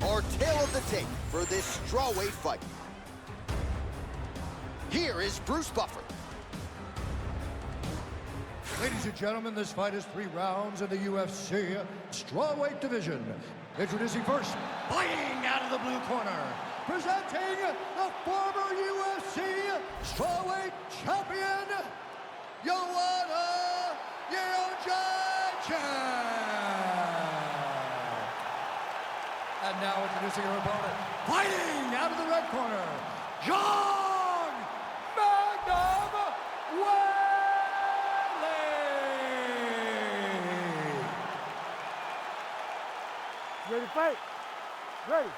our tale of the tape for this strawweight fight. Here is Bruce Buffer. Ladies and gentlemen, this fight is 3 rounds in the UFC strawweight division. Introducing first, fighting out of the blue corner, presenting the former UFC strawweight champion, Joanna Jedrzejczyk. And now introducing her opponent, fighting out of the red corner, Zhang Weili. Ready to fight? Ready.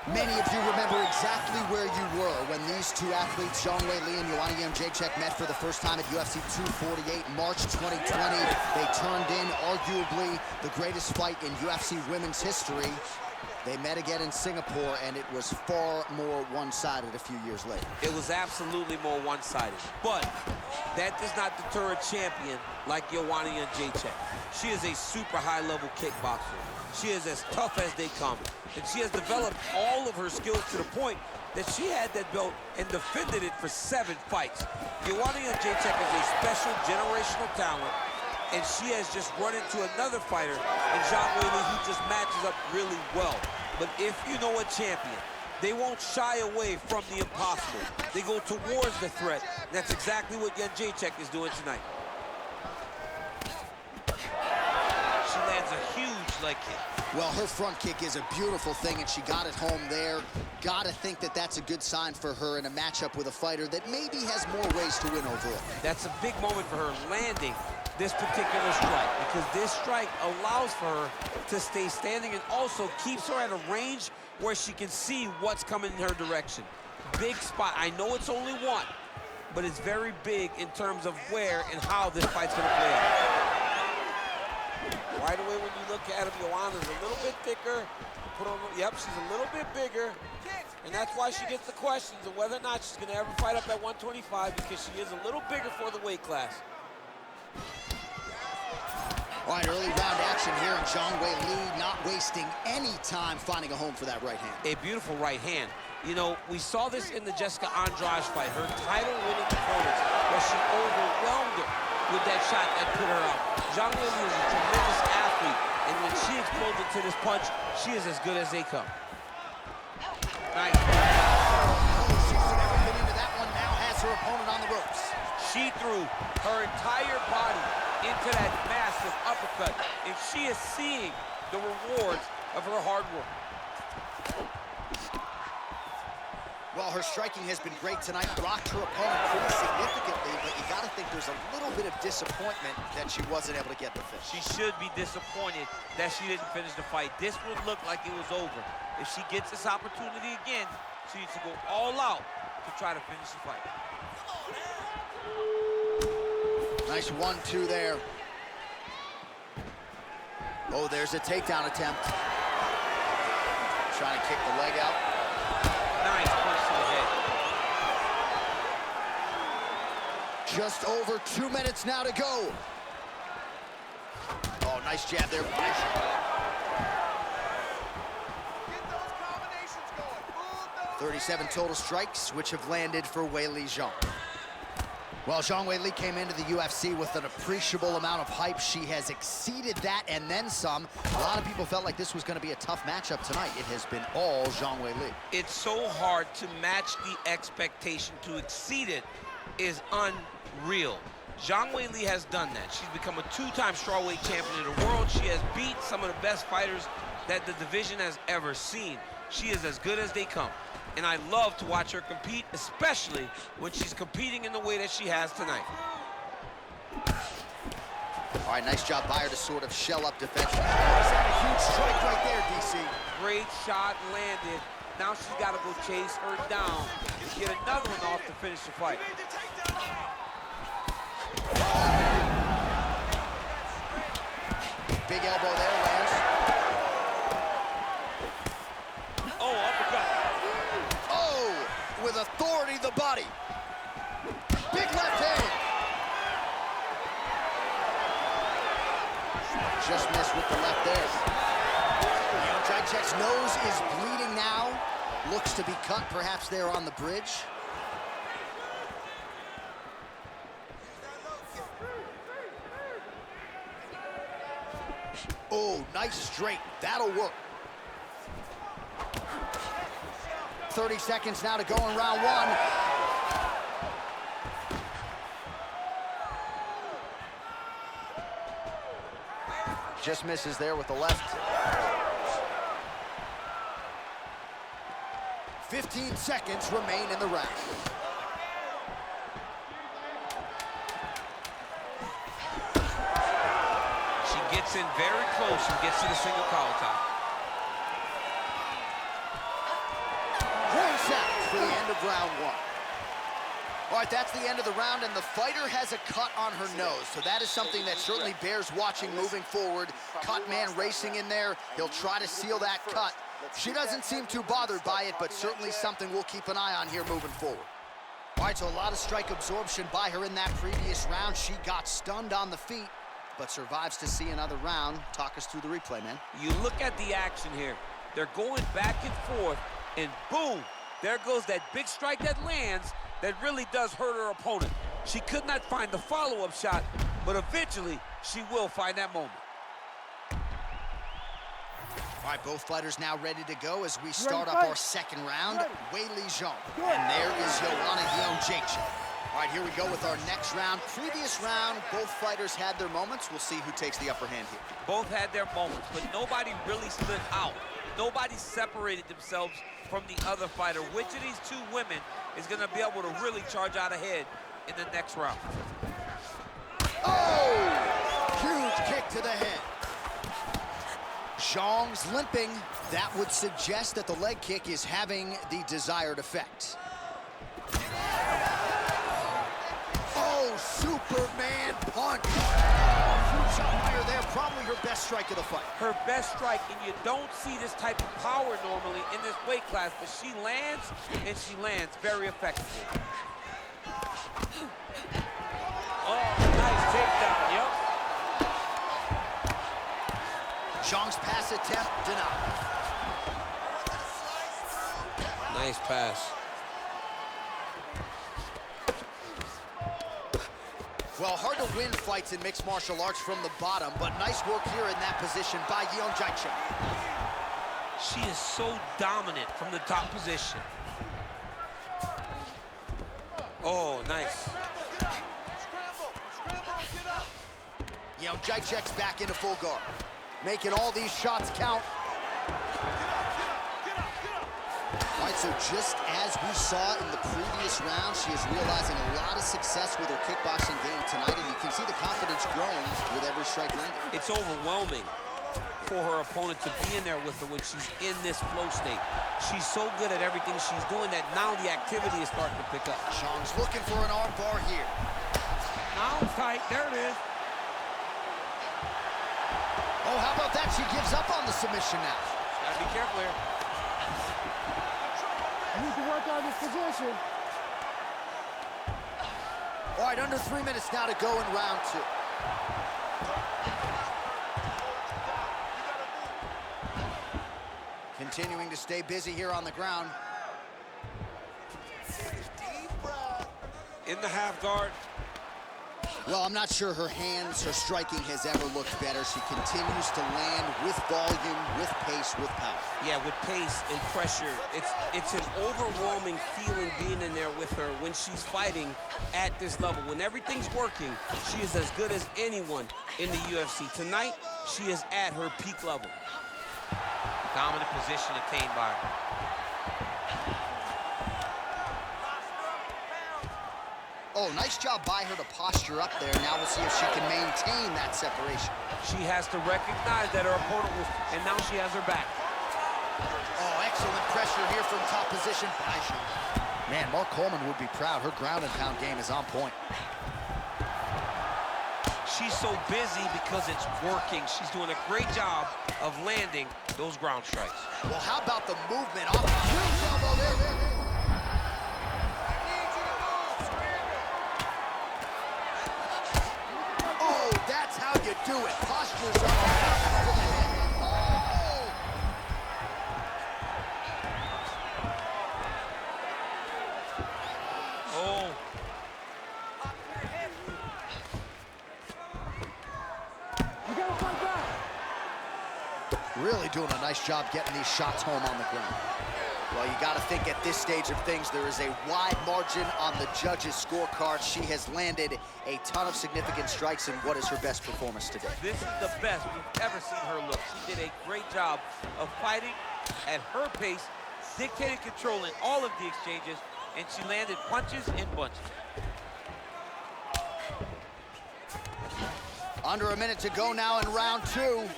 Many of you remember exactly where you were when these two athletes, Zhang Weili and Joanna Jedrzejczyk, met for the first time at UFC 248, March 2020. They turned in arguably the greatest fight in UFC women's history. They met again in Singapore, and it was far more one-sided a few years later. It was absolutely more one-sided, but that does not deter a champion like Joanna Jedrzejczyk. She is a super high-level kickboxer. She is as tough as they come, and she has developed all of her skills to the point that she had that belt and defended it for 7 fights. Joanna Jedrzejczyk is a special generational talent, and she has just run into another fighter in Zhang Weili who just matches up really well. But if you know a champion, they won't shy away from the impossible. They go towards the threat. That's exactly what Jedrzejczyk is doing tonight. She lands a huge leg kick. Well, her front kick is a beautiful thing, and she got it home there. Gotta think that that's a good sign for her in a matchup with a fighter that maybe has more ways to win overall. That's a big moment for her, landing this particular strike, because this strike allows for her to stay standing and also keeps her at a range where she can see what's coming in her direction. Big spot. I know it's only one, but it's very big in terms of where and how this fight's gonna play out. Right away when you look at him, Joanna's a little bit thicker. Yep, she's a little bit bigger. And that's why she gets the questions of whether or not she's gonna ever fight up at 125, because she is a little bigger for the weight class. All right, early round action here, and Zhang Weili not wasting any time finding a home for that right hand. A beautiful right hand. You know, we saw this in the Jessica Andrade fight, her title-winning performance, where she overwhelmed her with that shot that put her out. Zhang Weili is a tremendous athlete, and when she explodes into this punch, she is as good as they come. Nice. She's never been into that one, now has her opponent on the ropes. She threw her entire body into that massive uppercut, and she is seeing the rewards of her hard work. Well, her striking has been great tonight, rocked her opponent pretty significantly, but you gotta think there's a little bit of disappointment that she wasn't able to get the finish. She should be disappointed that she didn't finish the fight. This would look like it was over. If she gets this opportunity again, she needs to go all out to try to finish the fight. Nice 1-2 there. Oh, there's a takedown attempt. Trying to kick the leg out. Nice punch to the head. Just over 2 minutes now to go. Oh, nice jab there. 37 total strikes, which have landed for Weili Zhang. Well, Zhang Weili came into the UFC with an appreciable amount of hype. She has exceeded that and then some. A lot of people felt like this was going to be a tough matchup tonight. It has been all Zhang Weili. It's so hard to match the expectation. To exceed it is unreal. Zhang Weili has done that. She's become a 2-time strawweight champion of the world. She has beat some of the best fighters that the division has ever seen. She is as good as they come. And I love to watch her compete, especially when she's competing in the way that she has tonight. All right, nice job by her to sort of shell up defensively. Is that a huge strike right there, DC? Great shot landed. Now she's got to go chase her down and get another one off to finish the fight. Big elbow there, lands. Oh, uppercut. Oh, with authority, the body. Big left hand. Just missed with the left there. Jedrzejczyk Jedrzejczyk's nose is bleeding now. Looks to be cut, perhaps there on the bridge. Oh, nice straight. That'll work. 30 seconds now to go in round one. Just misses there with the left. 15 seconds remain in the round. She gets in very close and gets to the single collar top. Points out for the end of round one. All right, that's the end of the round, and the fighter has a cut on her nose, so that is something that certainly bears watching moving forward. Cut man racing in there. He'll try to seal that cut. She doesn't seem too bothered by it, but certainly something we'll keep an eye on here moving forward. All right, so a lot of strike absorption by her in that previous round. She got stunned on the feet, but survives to see another round. Talk us through the replay, man. You look at the action here. They're going back and forth, and boom, there goes that big strike that lands that really does hurt her opponent. She could not find the follow-up shot, but eventually she will find that moment. All right, both fighters now ready to go as we start up our second round. Weili Zhang, and there is Joanna Jedrzejczyk. All right, here we go with our next round. Previous round, both fighters had their moments. We'll see who takes the upper hand here. Both had their moments, but nobody really stood out. Nobody separated themselves from the other fighter. Which of these two women is going to be able to really charge out ahead in the next round? Oh! Huge kick to the head. Zhang's limping. That would suggest that the leg kick is having the desired effect. Oh, Superman punch. Huge shot by her there, probably her best strike of the fight. Her best strike, and you don't see this type of power normally in this weight class, but she lands, and she lands very effectively. Oh, nice takedown, yep. Zhang's pass attempt denied. Nice pass. Well, hard to win fights in mixed martial arts from the bottom, but nice work here in that position by Jedrzejczyk. She is so dominant from the top position. Oh, nice. Jedrzejczyk's back into full guard, making all these shots count. All right, so just as we saw in the previous round, she is realizing a lot of success with her kickboxing game tonight, and you can see the confidence growing with every strike landed. It's overwhelming for her opponent to be in there with her when she's in this flow state. She's so good at everything she's doing that now the activity is starting to pick up. Zhang's looking for an arm bar here. Now tight, there it is. Oh, how about that? She gives up on the submission now. Gotta be careful here. You need to work on this position. All right, under 3 minutes now to go in round two. Continuing to stay busy here on the ground. In the half guard. Well, I'm not sure her hands, her striking has ever looked better. She continues to land with volume, with pace, with power. Yeah, with pace and pressure. It's an overwhelming feeling being in there with her when she's fighting at this level. When everything's working, she is as good as anyone in the UFC. Tonight, she is at her peak level. Dominant position attained by her. Oh, nice job by her to posture up there. Now we'll see if she can maintain that separation. She has to recognize that her opponent was, and now she has her back. Oh, excellent pressure here from top position by Zhang. Man, Mark Coleman would be proud. Her ground and pound game is on point. She's so busy because it's working. She's doing a great job of landing those ground strikes. Well, how about the movement off the huge elbow there? Oh, that's how you do it. Postures up. Oh! Really doing a nice job getting these shots home on the ground. Well, you got to think at this stage of things, there is a wide margin on the judges' scorecard. She has landed a ton of significant strikes in what is her best performance today. This is the best we've ever seen her look. She did a great job of fighting at her pace, dictating, controlling all of the exchanges, and she landed punches and bunches. Under a minute to go now in round 2.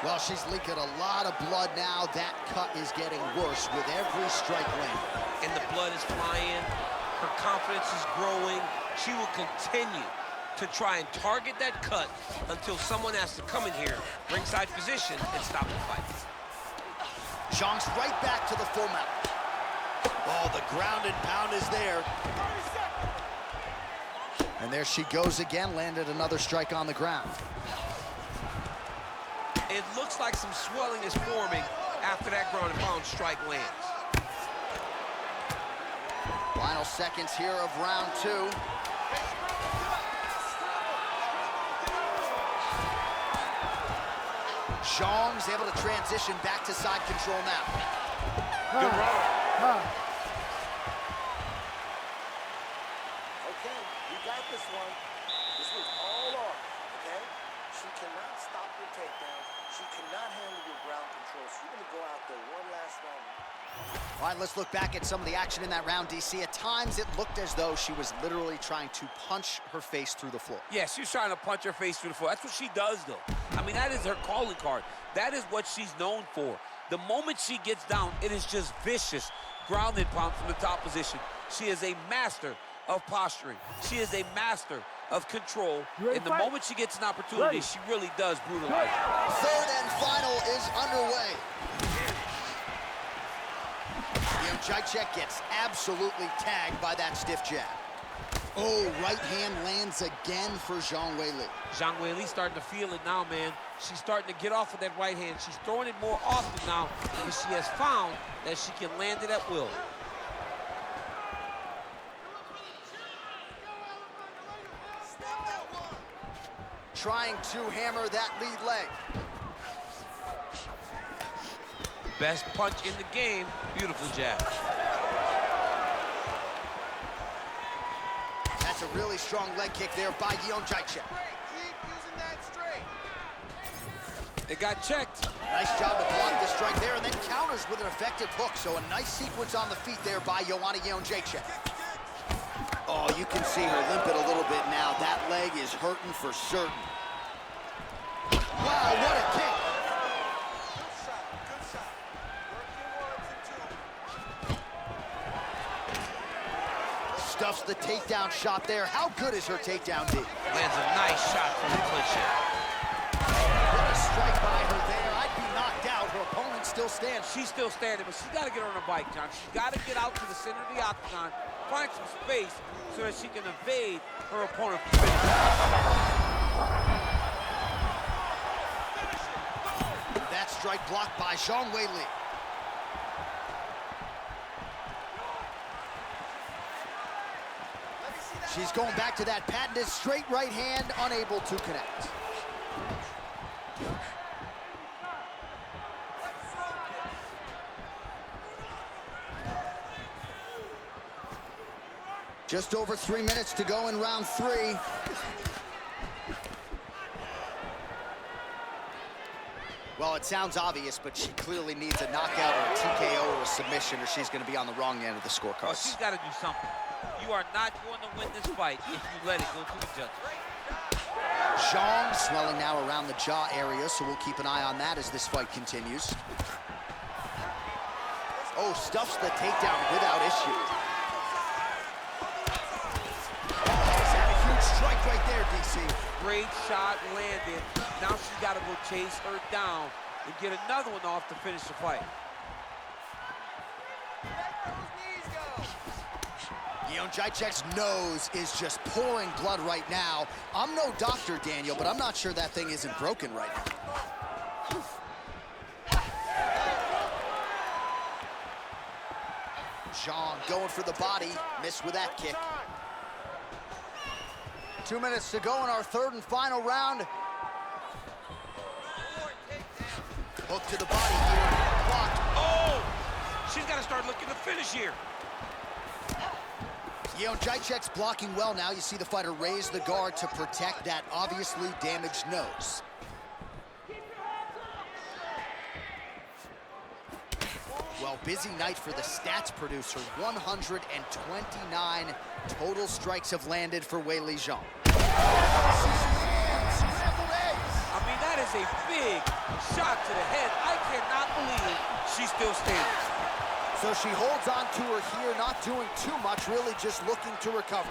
Well, she's leaking a lot of blood now. That cut is getting worse with every strike landed. And the blood is flying. Her confidence is growing. She will continue to try and target that cut until someone has to come in here, ringside position, and stop the fight. Zhang's right back to the full mount. Oh, the ground and pound is there. And there she goes again, landed another strike on the ground. It looks like some swelling is forming after that ground and pound strike lands. Final seconds here of round 2. Zhang's able to transition back to side control now. Good round. Okay, you got this one. This was all off, okay? She cannot stop your takedown. She cannot handle your ground control. So you're going to go out there one last round. All right, let's look back at some of the action in that round, DC. At times, it looked as though she was literally trying to punch her face through the floor. Yeah, she's trying to punch her face through the floor. That's what she does, though. I mean, that is her calling card. That is what she's known for. The moment she gets down, it is just vicious ground and pound from the top position. She is a master of posturing. She is a master of control. And the moment she gets an opportunity, she really does brutalize. Third and final is underway. Jedrzejczyk gets absolutely tagged by that stiff jab. Oh, right hand lands again for Zhang Weili. Zhang Weili starting to feel it now, man. She's starting to get off with that right hand. She's throwing it more often now because she has found that she can land it at will. Trying to hammer that lead leg. Best punch in the game. Beautiful jab. That's a really strong leg kick there by Jedrzejczyk. It got checked. Nice job to block the strike there and then counters with an effective hook. So a nice sequence on the feet there by Joanna Jedrzejczyk. Oh, you can see her limp it a little bit now. That leg is hurting for certain. Wow, what a kick. Stuffs the takedown shot there. How good is her takedown, D? Lands a nice shot from the clinch here. What a strike by her there. I'd be knocked out. Her opponent still stands. She's still standing, but she's got to get her on a bike, John. She's got to get out to the center of the octagon, find some space so that she can evade her opponent. That strike blocked by Zhang Weili. She's going back to that patented straight right hand, unable to connect. Just over 3 minutes to go in round 3. Well, it sounds obvious, but she clearly needs a knockout or a TKO or a submission, or she's going to be on the wrong end of the scorecard. Oh, she's got to do something. You are not going to win this fight if you let it go to the judges. Zhang swelling now around the jaw area, so we'll keep an eye on that as this fight continues. Oh, stuffs the takedown without issue. Is that a huge strike right there, DC? Great shot landed. Now she's got to go chase her down and get another one off to finish the fight. Jedrzejczyk's nose is just pouring blood right now. I'm no doctor, Daniel, but I'm not sure that thing isn't broken right now. Zhang going for the body, missed with that kick. 2 minutes to go in our third and final round. Hook to the body here, blocked. Oh! She's got to start looking to finish here. Jedrzejczyk's blocking well now. You see the fighter raise the guard to protect that obviously damaged nose. Well, busy night for the stats producer. 129 total strikes have landed for Weili Zhang. I mean, that is a big shot to the head. I cannot believe she's still standing. So she holds on to her here, not doing too much, really just looking to recover.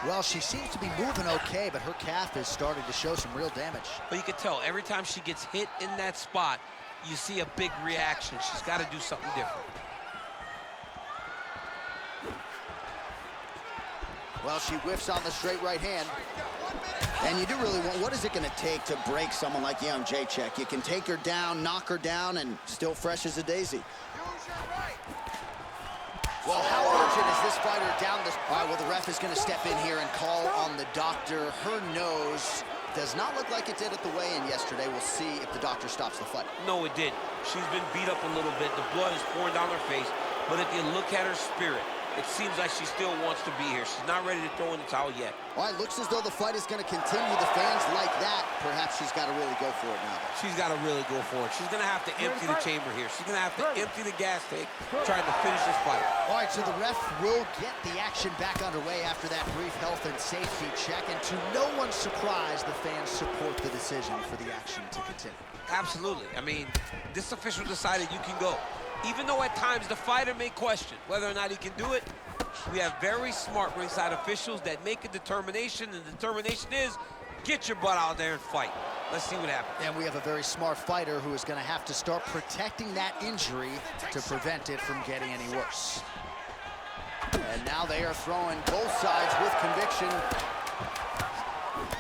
Well, she seems to be moving okay, but her calf is starting to show some real damage. But you can tell every time she gets hit in that spot, you see a big reaction. She's got to do something different. Well, she whiffs on the straight right hand. And you do really want, what is it going to take to break someone like Jedrzejczyk? You can take her down, knock her down, and still fresh as a daisy. Well, how urgent is this fighter down this? All right, well, the ref is going to step in here and call on the doctor. Her nose does not look like it did at the weigh-in yesterday. We'll see if the doctor stops the fight. No, it didn't. She's been beat up a little bit. The blood is pouring down her face. But if you look at her spirit, it seems like she still wants to be here. She's not ready to throw in the towel yet. All right, looks as though the fight is going to continue. The fans like that. Perhaps she's got to really go for it now. She's got to really go for it. She's going to have to empty the chamber here. She's going to have to empty the gas tank trying to finish this fight. All right, so the ref will get the action back underway after that brief health and safety check. And to no one's surprise, the fans support the decision for the action to continue. Absolutely. I mean, this official decided you can go. Even though at times the fighter may question whether or not he can do it, we have very smart ringside officials that make a determination, and the determination is get your butt out there and fight. Let's see what happens. And we have a very smart fighter who is going to have to start protecting that injury to prevent it from getting any worse. And now they are throwing both sides with conviction.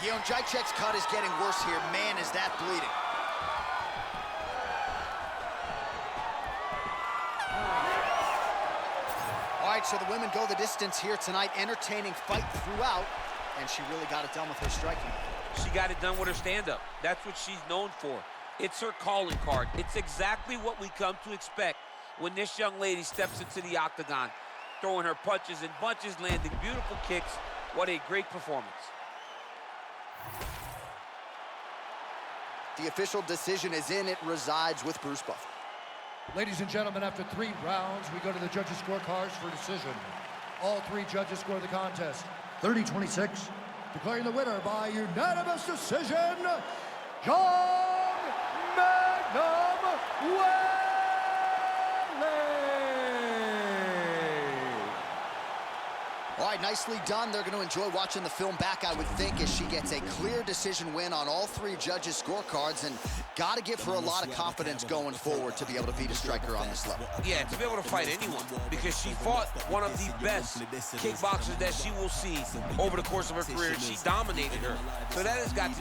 Jedrzejczyk's cut is getting worse here. Man, is that bleeding. All right, so the women go the distance here tonight. Entertaining fight throughout, and she really got it done with her striking. She got it done with her stand-up. That's what she's known for. It's her calling card. It's exactly what we come to expect when this young lady steps into the octagon, throwing her punches and bunches, landing beautiful kicks. What a great performance. The official decision is in. It resides with Bruce Buffer. Ladies and gentlemen, after 3 rounds, we go to the judges' scorecards for decision. All 3 judges score the contest 30-26, declaring the winner by unanimous decision, Zhang Weili. All right, nicely done. They're going to enjoy watching the film back, I would think, as she gets a clear decision win on all 3 judges' scorecards, and got to give her a lot of confidence going forward to be able to beat a striker on this level. Yeah, to be able to fight anyone, because she fought one of the best kickboxers that she will see over the course of her career. She dominated her. So that has got to